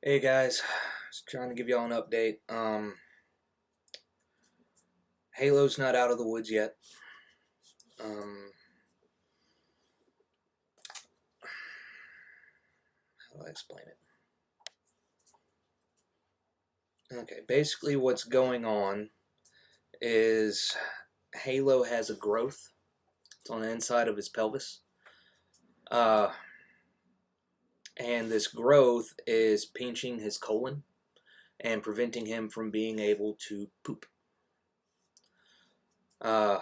Hey guys, just trying to give y'all an update. Halo's not out of the woods yet. Um, how do I explain it? Okay, basically what's going on is Halo has a growth. It's on the inside of his pelvis. Uh, and this growth is pinching his colon and preventing him from being able to poop. Uh,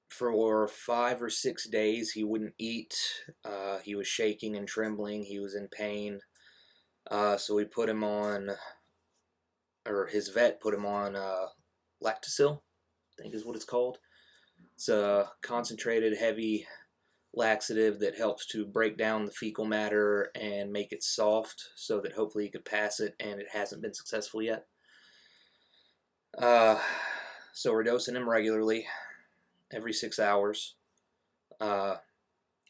for 5 or 6 days, he wouldn't eat. He was shaking and trembling. He was in pain. So we put him on, or his vet put him on Lactacil, I think is what it's called. It's a concentrated, heavy laxative that helps to break down the fecal matter and make it soft so that hopefully he could pass it, and it hasn't been successful yet. Uh, so we're dosing him regularly, every 6 hours. Uh,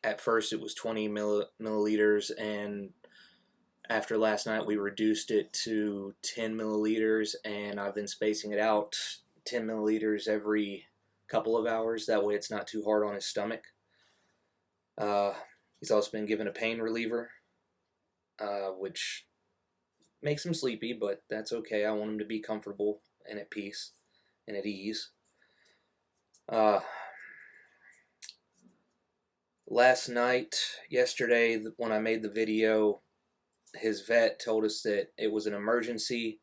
at first it was 20 milliliters, and after last night we reduced it to 10 milliliters, and I've been spacing it out 10 milliliters every couple of hours. That way it's not too hard on his stomach. Uh, he's also been given a pain reliever, which makes him sleepy, but that's okay. I want him to be comfortable and at peace and at ease. Uh, yesterday, when I made the video, his vet told us that it was an emergency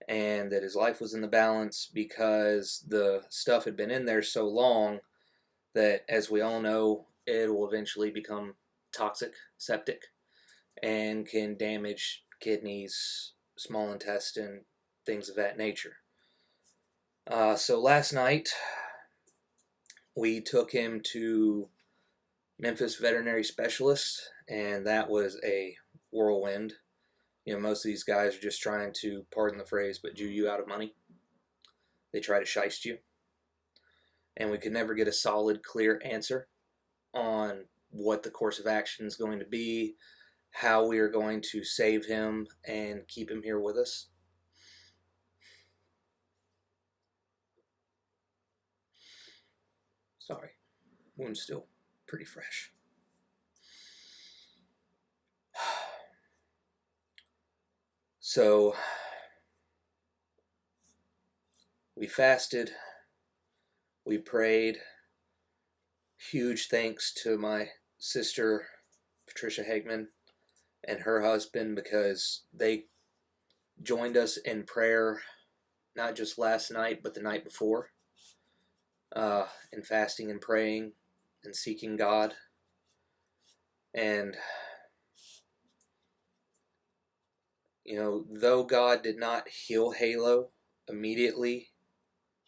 and that his life was in the balance because the stuff had been in there so long that, as we all know, it will eventually become toxic, septic, and can damage kidneys, small intestine, things of that nature. So last night, we took him to Memphis Veterinary Specialist, and that was a whirlwind. You know, most of these guys are just trying to, pardon the phrase, but Jew you out of money. They try to shiest you. And we could never get a solid, clear answer on what the course of action is going to be, how we are going to save him and keep him here with us. Sorry, wound's still pretty fresh. So we fasted, we prayed. Huge thanks to my sister Patricia Hegman and her husband, because they joined us in prayer not just last night but the night before, in fasting and praying and seeking God. And you know, though God did not heal Halo immediately,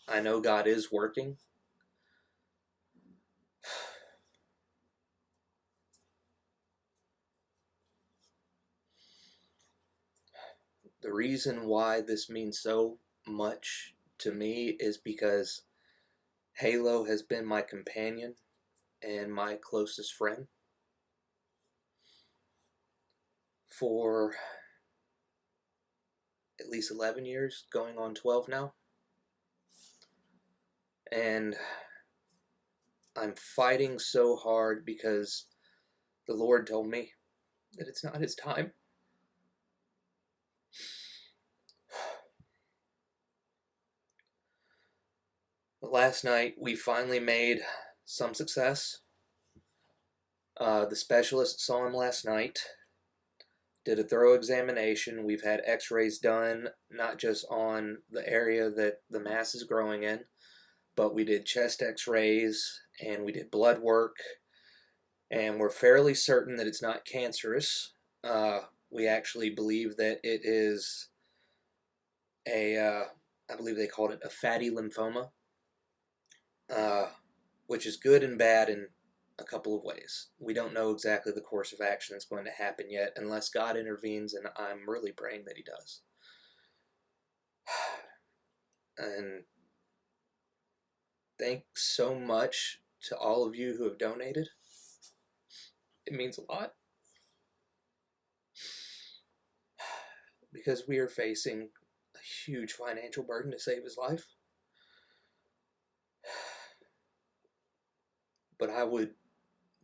I know God is working. The reason why this means so much to me is because Halo has been my companion and my closest friend for at least 11 years, going on 12 now. And I'm fighting so hard because the Lord told me that it's not his time. But last night we finally made some success. The specialist saw him last night, did a thorough examination. We've had x-rays done, not just on the area that the mass is growing in, but we did chest x-rays and we did blood work, and we're fairly certain that it's not cancerous. We actually believe that it is I believe they called it a fatty lymphoma, uh, which is good and bad in a couple of ways. We don't know exactly the course of action that's going to happen yet, unless God intervenes, and I'm really praying that he does. And thanks so much to all of you who have donated. It means a lot. because we are facing a huge financial burden to save his life. But I would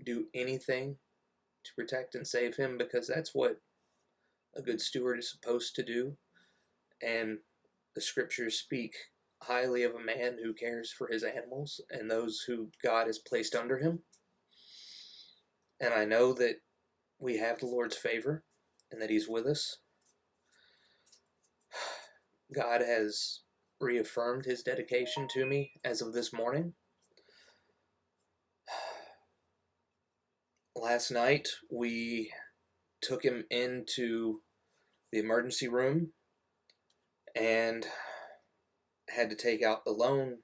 do anything to protect and save him, because that's what a good steward is supposed to do. And the scriptures speak highly of a man who cares for his animals and those who God has placed under him. And I know that we have the Lord's favor and that he's with us. God has reaffirmed his dedication to me as of this morning. Last night, we took him into the emergency room and had to take out the loan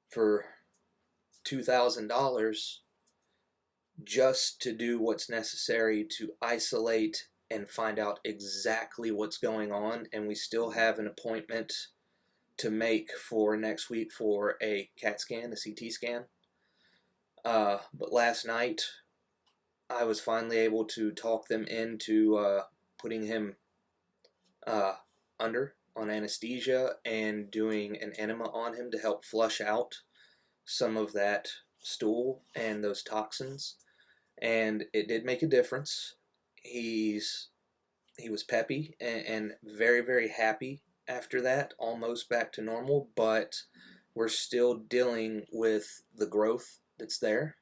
for $2,000 just to do what's necessary to isolate and find out exactly what's going on. And we still have an appointment to make for next week for a CAT scan, a CT scan. But last night, I was finally able to talk them into putting him under on anesthesia and doing an enema on him to help flush out some of that stool and those toxins. And it did make a difference. He was peppy and very, very happy after that, almost back to normal, but we're still dealing with the growth that's there.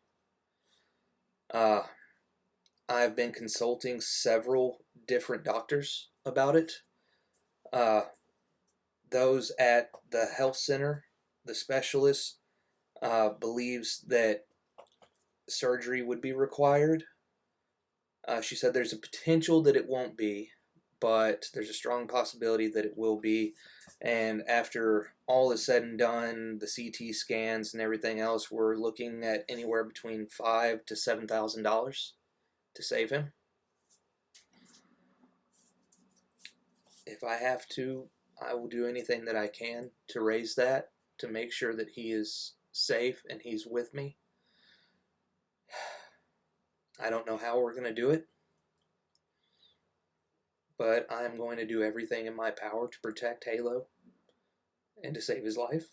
I've been consulting several different doctors about it. Those at the health center, the specialist, believes that surgery would be required. She said there's a potential that it won't be, but there's a strong possibility that it will be. And after all is said and done, the CT scans and everything else, we're looking at anywhere between $5,000 to $7,000 to save him. If I have to, I will do anything that I can to raise that, to make sure that he is safe and he's with me. I don't know how we're going to do it, but I'm going to do everything in my power to protect Halo and to save his life,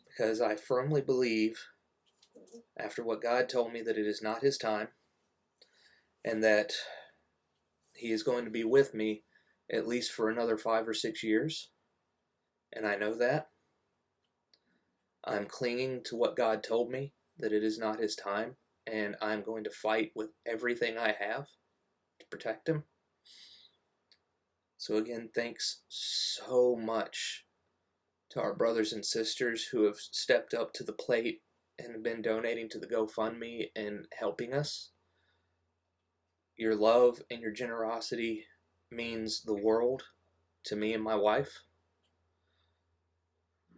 because I firmly believe, after what God told me, that it is not his time and that he is going to be with me at least for another 5 or 6 years. And I know that. I'm clinging to what God told me, that it is not his time, and I'm going to fight with everything I have to protect him. So again, thanks so much to our brothers and sisters who have stepped up to the plate and have been donating to the GoFundMe and helping us. Your love and your generosity means the world to me and my wife.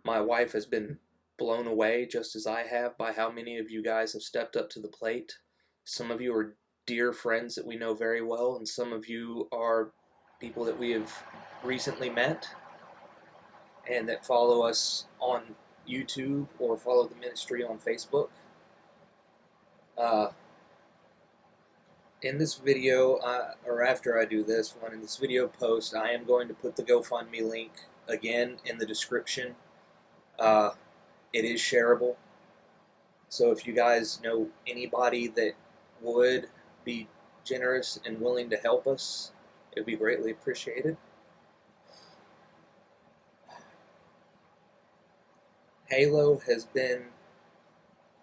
My wife has been blown away, just as I have, by how many of you guys have stepped up to the plate. Some of you are dear friends that we know very well, and some of you are people that we have recently met and that follow us on YouTube or follow the ministry on Facebook. In this video, or after I do this one, in this video post, I am going to put the GoFundMe link again in the description. It is shareable, so if you guys know anybody that would be generous and willing to help us, it would be greatly appreciated. Halo has been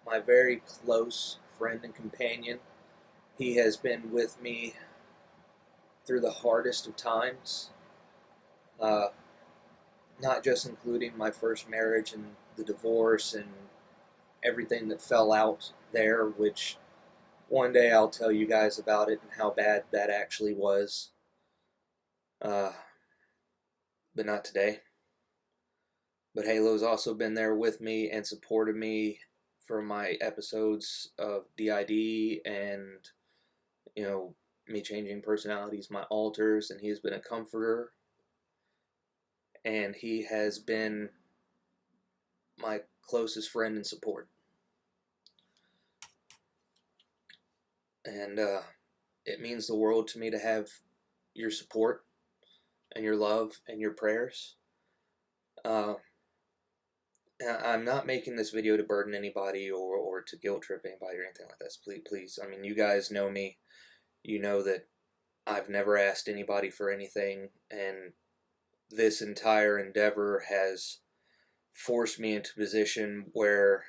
my very close friend and companion. He has been with me through the hardest of times, not just including my first marriage and the divorce and everything that fell out there, which one day I'll tell you guys about it and how bad that actually was, but not today. But Halo's also been there with me and supported me for my episodes of DID and, me changing personalities, my alters, and he's been a comforter. And he has been my closest friend and support. And it means the world to me to have your support and your love and your prayers. I'm not making this video to burden anybody or to guilt trip anybody or anything like this. Please. I mean, you guys know me. You know that I've never asked anybody for anything, and this entire endeavor has forced me into a position where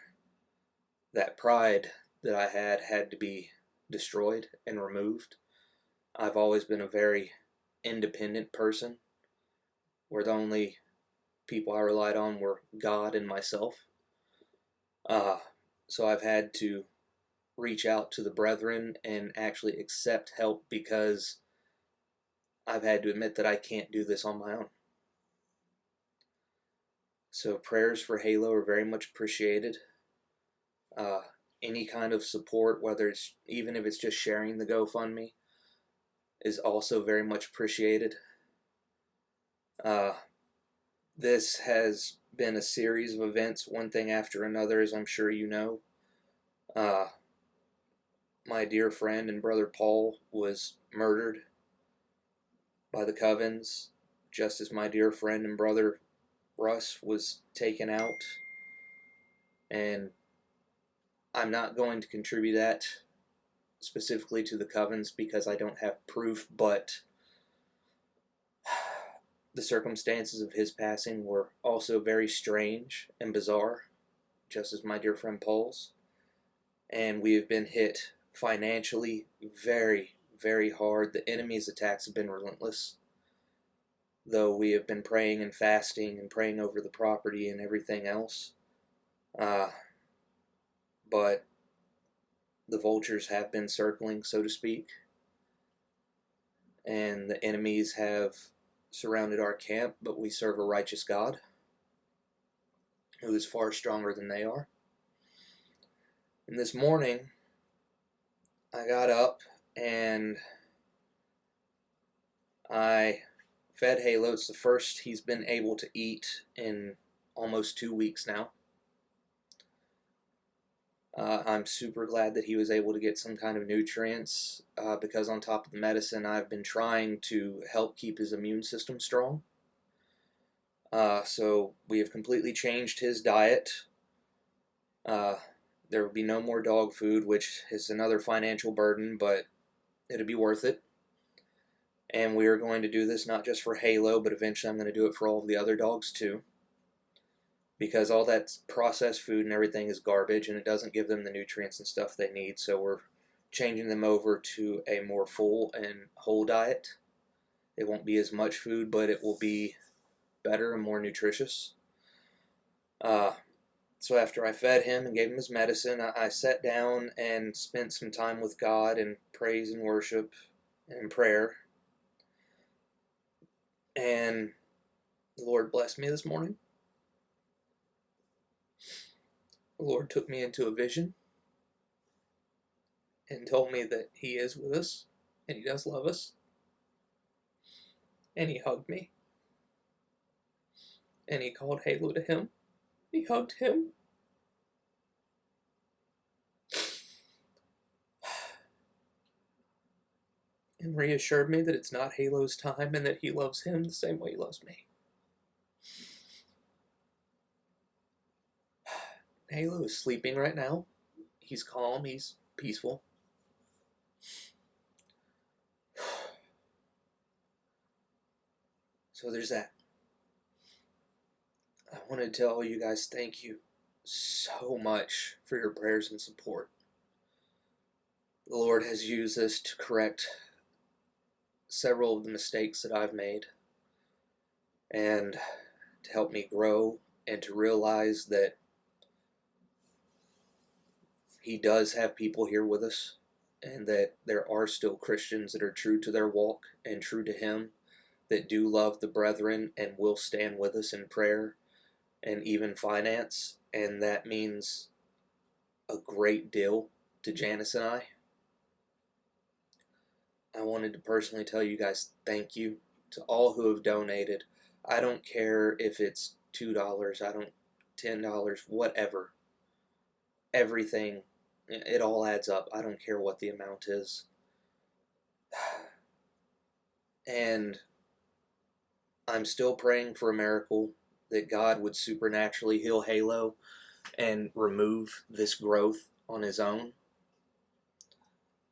that pride that I had to be destroyed and removed. I've always been a very independent person, where the only people I relied on were God and myself. So I've had to reach out to the brethren and actually accept help, because I've had to admit that I can't do this on my own. So prayers for Halo are very much appreciated. Any kind of support, whether it's even if it's just sharing the GoFundMe, is also very much appreciated. This has been a series of events, one thing after another, as I'm sure you know. My dear friend and brother Paul was murdered by the Covens, just as my dear friend and brother Russ was taken out. And I'm not going to contribute that specifically to the Covens because I don't have proof, but the circumstances of his passing were also very strange and bizarre, just as my dear friend Paul's. And we have been hit financially very, very hard. The enemy's attacks have been relentless, though we have been praying and fasting and praying over the property and everything else. But the vultures have been circling, so to speak, and the enemies have surrounded our camp, but we serve a righteous God who is far stronger than they are. And this morning, I got up and I fed Halo. It's the first he's been able to eat in almost 2 weeks now. I'm super glad that he was able to get some kind of nutrients, because on top of the medicine, I've been trying to help keep his immune system strong. So we have completely changed his diet. There will be no more dog food, which is another financial burden, but it'll be worth it. And we are going to do this not just for Halo, but eventually I'm going to do it for all of the other dogs too. Because all that processed food and everything is garbage, and it doesn't give them the nutrients and stuff they need. So we're changing them over to a more full and whole diet. It won't be as much food, but it will be better and more nutritious. So after I fed him and gave him his medicine, I sat down and spent some time with God in praise and worship and prayer. And the Lord blessed me this morning. The Lord took me into a vision and told me that He is with us and He does love us. And He hugged me. And He called Halo to Him. He hugged him. And reassured me that it's not Halo's time and that He loves him the same way He loves me. Halo is sleeping right now. He's calm, he's peaceful. So there's that. I want to tell you guys thank you so much for your prayers and support. The Lord has used this to correct several of the mistakes that I've made, and to help me grow and to realize that He does have people here with us, and that there are still Christians that are true to their walk and true to Him, that do love the brethren and will stand with us in prayer and even finance. And that means a great deal to Janice and I. I wanted to personally tell you guys thank you to all who have donated. I don't care if it's $2, $10, whatever. Everything, it all adds up. I don't care what the amount is. And I'm still praying for a miracle, that God would supernaturally heal Halo and remove this growth on his own.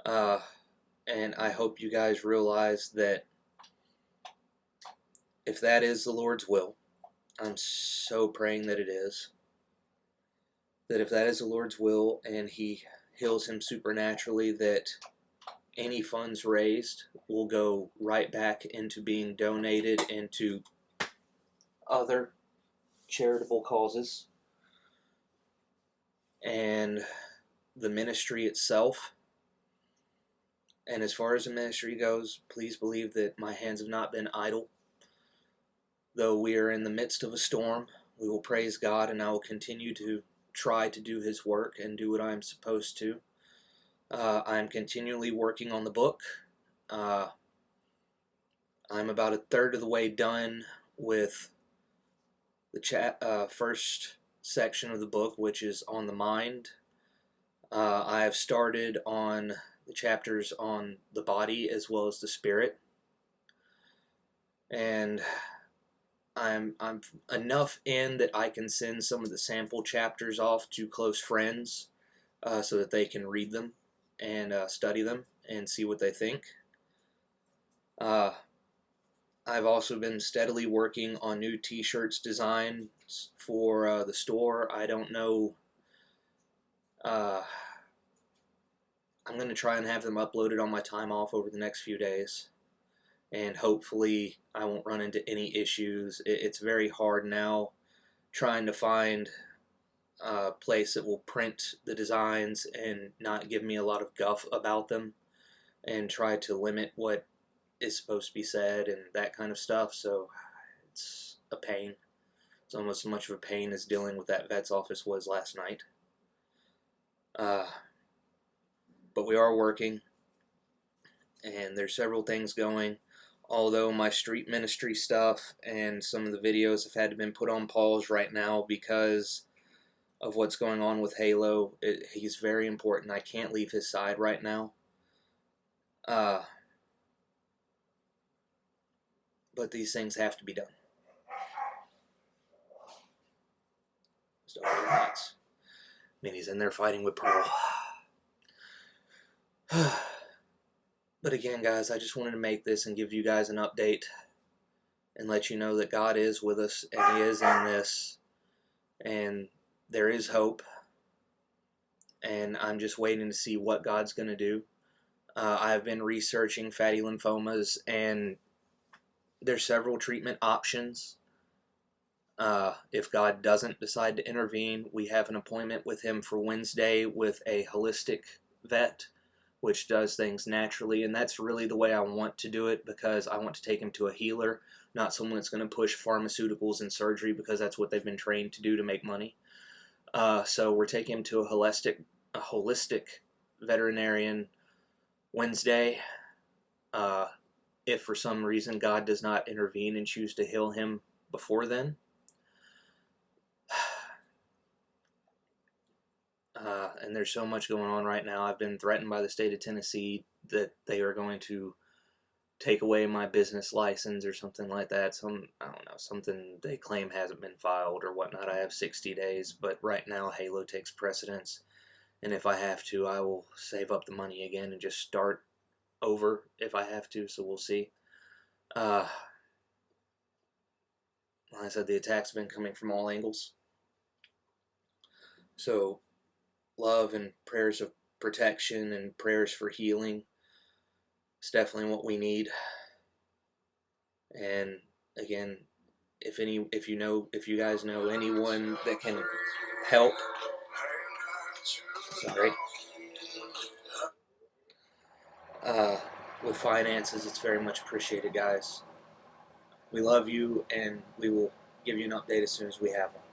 And I hope you guys realize that if that is the Lord's will, I'm so praying that it is, that if that is the Lord's will and he heals him supernaturally, that any funds raised will go right back into being donated into other charitable causes. And the ministry itself, and as far as the ministry goes, please believe that my hands have not been idle. Though we are in the midst of a storm, we will praise God, and I will continue to try to do his work and do what I'm supposed to. I'm continually working on the book. I'm about a third of the way done with the first section of the book, which is on the mind. I have started on the chapters on the body as well as the spirit, and I'm enough in that I can send some of the sample chapters off to close friends so that they can read them and study them and see what they think. I've also been steadily working on new t-shirts designs for the store. I don't know. I'm going to try and have them uploaded on my time off over the next few days. And hopefully I won't run into any issues. It's very hard now trying to find a place that will print the designs and not give me a lot of guff about them and try to limit what is supposed to be said and that kind of stuff. So it's a pain. It's almost as much of a pain as dealing with that vet's office was last night. But we are working, and there's several things going. Although my street ministry stuff and some of the videos have had to been put on pause right now because of what's going on with Halo. He's very important. I can't leave his side right now. But these things have to be done. Just over nuts. I mean, he's in there fighting with Pearl. But again, guys, I just wanted to make this and give you guys an update and let you know that God is with us and he is in this, and there is hope, and I'm just waiting to see what God's going to do. I've been researching fatty lymphomas, and there's several treatment options. If God doesn't decide to intervene, we have an appointment with him for Wednesday with a holistic vet, which does things naturally, and that's really the way I want to do it, because I want to take him to a healer, not someone that's going to push pharmaceuticals and surgery, because that's what they've been trained to do to make money. So we're taking him to a holistic veterinarian Wednesday. If for some reason God does not intervene and choose to heal him before then. And there's so much going on right now. I've been threatened by the state of Tennessee that they are going to take away my business license or something like that. I don't know, something they claim hasn't been filed or whatnot. I have 60 days, but right now Halo takes precedence. And if I have to, I will save up the money again and just start over if I have to, so we'll see. Like I said, the attacks have been coming from all angles. So love and prayers of protection and prayers for healing is definitely what we need. And again, if you guys know anyone that can help, sorry, with finances, it's very much appreciated, guys. We love you, and we will give you an update as soon as we have one.